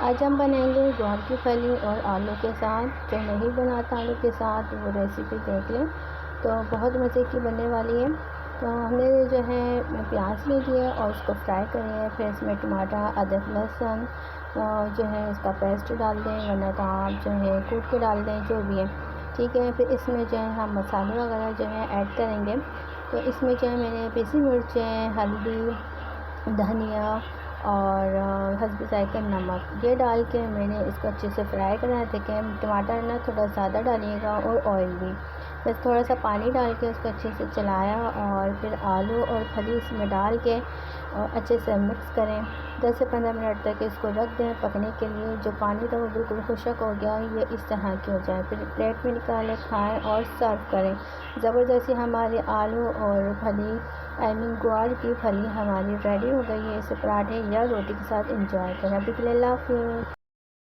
आज हम बनाएंगे ग्वार की फली और आलू के साथ। जो नहीं बनाता आलू के साथ वो रेसिपी देख लें, तो बहुत मज़े की बनने वाली है। तो हमने जो है प्याज ले लिया और उसको फ्राई करें, फिर इसमें टमाटर, अदरक, लहसुन जो है इसका पेस्ट डाल दें, वरना तो आप जो है कूट के डाल दें, जो भी है ठीक है। फिर इसमें जो है हम मसाले वगैरह जो है ऐड करेंगे। तो इसमें जो है मैंने पिसी मिर्चें, हल्दी, धनिया और हस्ब ज़ायक़ा नमक ये डाल के मैंने इसको अच्छे से फ्राई करना है। देखें टमाटर ना थोड़ा ज़्यादा डालिएगा और ऑयल भी, बस थोड़ा सा पानी डाल के उसको अच्छे से चलाया और फिर आलू और फली इसमें डाल के और अच्छे से मिक्स करें। 10 से 15 मिनट तक इसको रख दें पकने के लिए। जो पानी था वो बिल्कुल खुशक हो गया, ये इस तरह की हो जाए। फिर प्लेट में निकालें, खाएं और सर्व करें। ज़बरदस्ती हमारे आलू और फली ग्वार की फली हमारी रेडी हो गई है। इसे पराठे या रोटी के साथ इंजॉय करें। अभी के लिए अल्लाह हाफ़िज़।